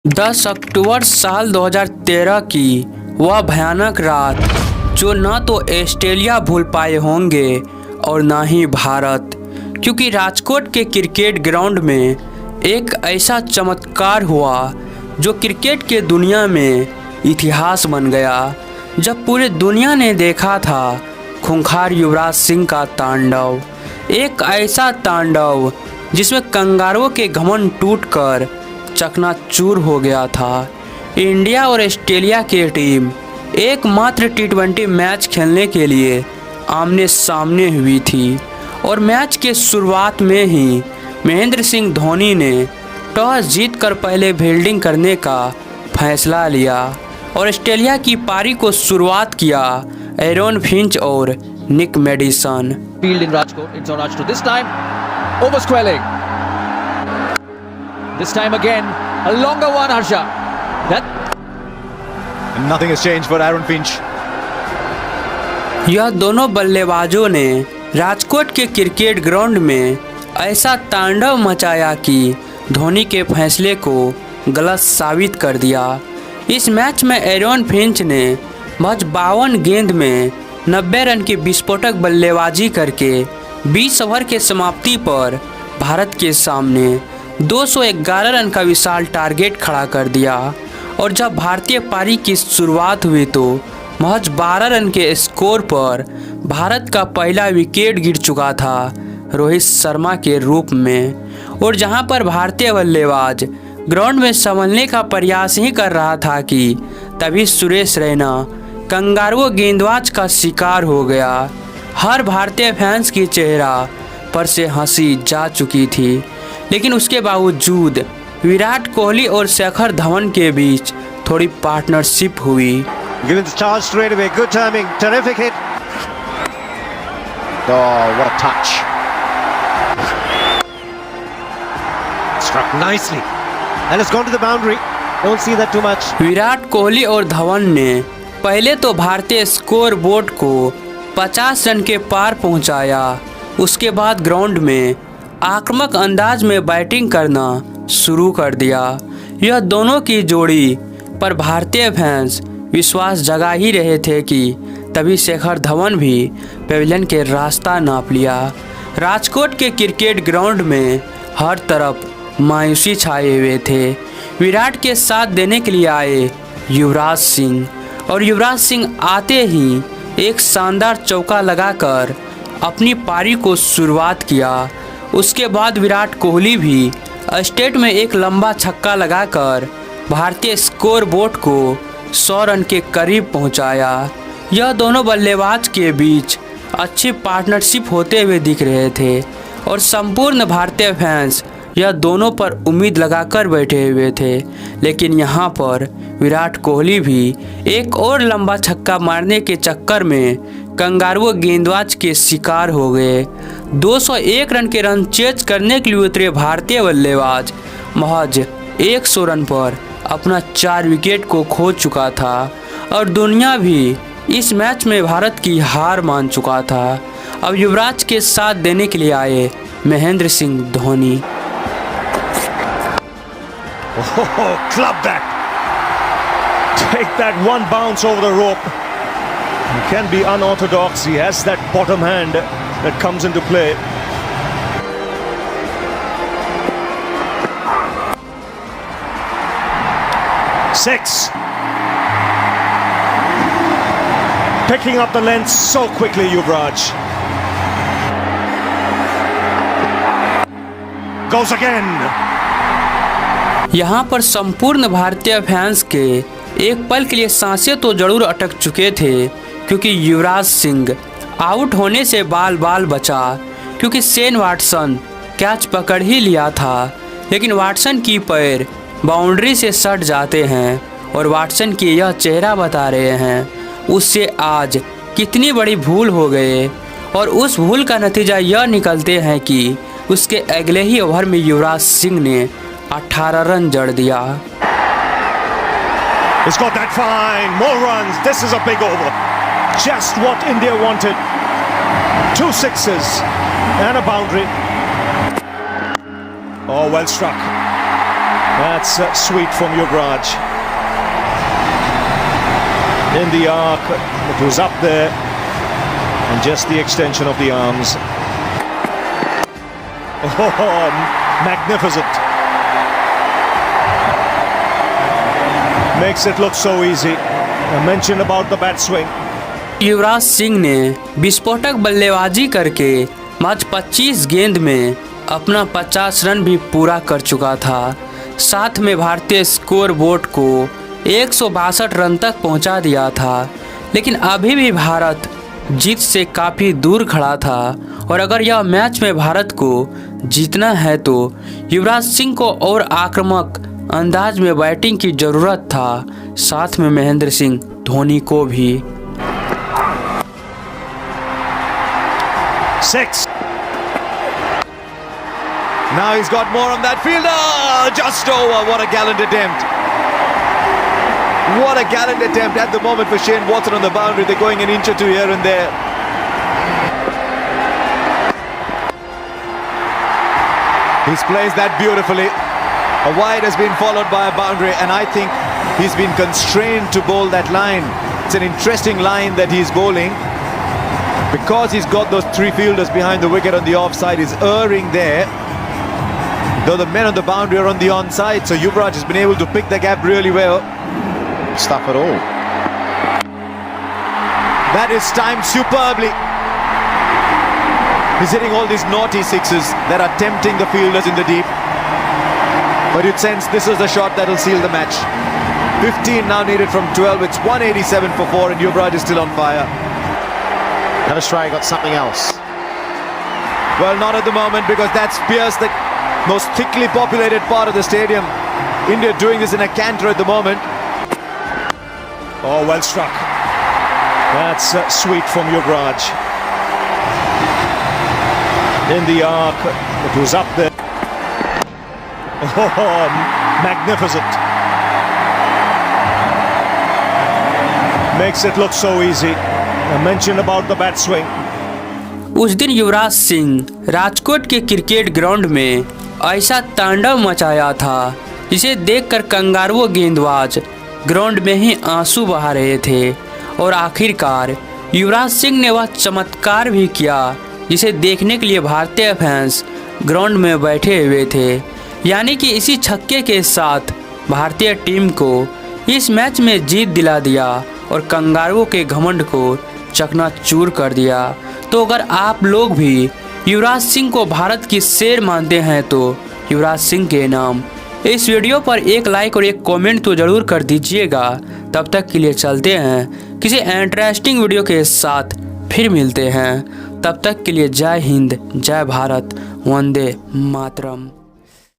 10 अक्टूबर साल 2013 की वह भयानक रात जो न तो ऑस्ट्रेलिया भूल पाए होंगे और न ही भारत, क्योंकि राजकोट के क्रिकेट ग्राउंड में एक ऐसा चमत्कार हुआ जो क्रिकेट के दुनिया में इतिहास बन गया। जब पूरी दुनिया ने देखा था खूंखार युवराज सिंह का तांडव, एक ऐसा तांडव जिसमें कंगारुओं के घमंड टूटकर चकनाचूर हो गया था। इंडिया और ऑस्ट्रेलिया की टीम एकमात्र टी20 मैच खेलने के लिए आमने सामने हुई थी और मैच के शुरुआत में ही महेंद्र सिंह धोनी ने टॉस जीतकर पहले फील्डिंग करने का फैसला लिया और ऑस्ट्रेलिया की पारी को शुरुआत किया एरन फिंच और निक medicine. Field in Rajkot, it's on Rajkot this time, over Squelling. This time again, a longer one, Harsha. And nothing has changed for Aaron Finch. यह दोनों बल्लेबाजों ने राजकोट के क्रिकेट ग्राउंड में ऐसा तांडव मचाया कि धोनी के फैसले को गलत साबित कर दिया। इस मैच में एरन फिंच ने महज 52 गेंद में 90 रन की विस्फोटक बल्लेबाजी करके 20 ओवर के समाप्ति पर भारत के सामने 211 रन का विशाल टारगेट खड़ा कर दिया और जब भारतीय पारी की शुरुआत हुई तो महज 12 रन के स्कोर पर भारत का पहला विकेट गिर चुका था रोहित शर्मा के रूप में। और जहां पर भारतीय बल्लेबाज ग्राउंड में संभलने का प्रयास ही कर रहा था कि तभी सुरेश रैना कंगारुओं गेंदबाज का शिकार हो गया। हर भारतीय फैंस की चेहरा पर से हंसी जा चुकी थी, लेकिन उसके बावजूद विराट कोहली और शेखर धवन के बीच थोड़ी पार्टनरशिप हुई। Given the charge straight away, good timing, terrific hit. Oh, what a touch. Struck nicely. And it's gone to the boundary. Don't see that too much. Virat Kohli और धवन ने पहले तो भारतीय स्कोर बोर्ड को 50 रन के पार पहुंचाया। उसके बाद ग्राउंड में आक्रामक अंदाज में बैटिंग करना शुरू कर दिया। यह दोनों की जोड़ी पर भारतीय फैंस विश्वास जगा ही रहे थे कि तभी शेखर धवन भी पेविलियन के रास्ता नाप लिया। राजकोट के क्रिकेट ग्राउंड में हर तरफ मायूसी छाए हुए थे। विराट के साथ देने के लिए आए युवराज सिंह और युवराज सिंह आते ही एक शानदार चौका लगाकर अपनी पारी को शुरुआत किया। उसके बाद विराट कोहली भी स्टेट में एक लंबा छक्का लगाकर भारतीय स्कोर बोर्ड को 100 रन के करीब पहुंचाया। यह दोनों बल्लेबाज के बीच अच्छी पार्टनरशिप होते हुए दिख रहे थे और संपूर्ण भारतीय फैंस यह दोनों पर उम्मीद लगाकर बैठे हुए थे। लेकिन यहाँ पर विराट कोहली भी एक और लंबा छक्का मारने के चक्कर में कंगारुओं गेंदबाज के शिकार हो गए। 201 रन के रन चेज करने के लिए उतरे भारतीय बल्लेबाज महज 100 रन पर अपना 4 विकेट को खो चुका था और दुनिया भी इस मैच में भारत की हार मान चुका था। अब युवराज के साथ देने के लिए आए Mahendra Singh Dhoni. Oh, club that. Take that one bounce over the rope. He can be unorthodox. He has that bottom hand that comes into play. Six. Picking up the length so quickly, Yuvraj. Goes again. यहाँ पर संपूर्ण भारतीय fans के एक पल के लिए सांसें तो जरूर अटक चुके थे, क्योंकि युवराज सिंह आउट होने से बाल बाल बचा, क्योंकि शेन वाटसन कैच पकड़ ही लिया था। लेकिन वाटसन की पैर बाउंड्री से सट जाते हैं और वाटसन की यह चेहरा बता रहे हैं उससे आज कितनी बड़ी भूल हो गए और उस भूल का नतीजा यह निकलते हैं कि उसके अगले ही ओवर में युवराज सिंह ने 18 रन जड़ दिया। He's got that fine, more runs. This is a big over. Just what India wanted. 2 sixes and a boundary. Oh, well struck. That's sweet from Yuvraj. In the arc, it was up there, and just the extension of the arms. Oh, magnificent. Makes it look so easy. I mentioned about the bat swing. Yuvraj Singh ने विस्फोटक बल्लेबाजी करके मात्र 25 गेंद में अपना 50 run भी पूरा कर चुका था। साथ में भारतीय स्कोर बोर्ड को 162 रन तक पहुंचा दिया था। लेकिन अभी भी भारत जीत से काफ़ी दूर खड़ा था और अगर यह मैच में भारत को जीतना है तो युवराज सिंह को और आक्रामक अंदाज में बैटिंग की ज़रूरत था, साथ में महेंद्र सिंह धोनी को भी। 6. Now he's got more on that fielder. Just over. What a gallant attempt. What a gallant attempt at the moment for Shane Watson on the boundary. They're going an inch or two here and there. He's placed that beautifully. A wide has been followed by a boundary, and I think he's been constrained to bowl that line. It's an interesting line that he's bowling. Because he's got those three fielders behind the wicket on the offside, he's erring there. Though the men on the boundary are on the onside, so Yuvraj has been able to pick the gap really well. Stuff at all. That is timed superbly. He's hitting all these naughty sixes that are tempting the fielders in the deep. But you'd sense this is the shot that'll seal the match. 15 now needed from 12. It's 187 for 4 and Yuvraj is still on fire. Have Australia got something else? Well, not at the moment because that's Pierce, the most thickly populated part of the stadium. India doing this in a canter at the moment. Oh, well struck. That's sweet from Yuvraj. In the arc, it was up there. Oh, magnificent. Makes it look so easy. I mentioned about the bat swing. उस दिन युवराज सिंह राजकोट के cricket ground में ऐसा तांडव मचाया था जिसे देखकर कंगारुओं गेंदबाज ग्राउंड में ही आंसू बहा रहे थे। और आखिरकार युवराज सिंह ने वह चमत्कार भी किया जिसे देखने के लिए भारतीय फैंस ग्राउंड में बैठे हुए थे। यानी कि इसी छक्के के साथ भारतीय टीम को इस मैच में जीत दिला दिया और कंगारुओं के घमंड को चकनाचूर कर दिया। तो अगर आप लोग भी युवराज सिंह को भारत की शेर मानते हैं तो युवराज सिंह के नाम इस वीडियो पर एक लाइक और एक कमेंट तो ज़रूर कर दीजिएगा। तब तक के लिए चलते हैं किसी इंटरेस्टिंग वीडियो के साथ फिर मिलते हैं। तब तक के लिए जय हिंद, जय भारत, वंदे मातरम।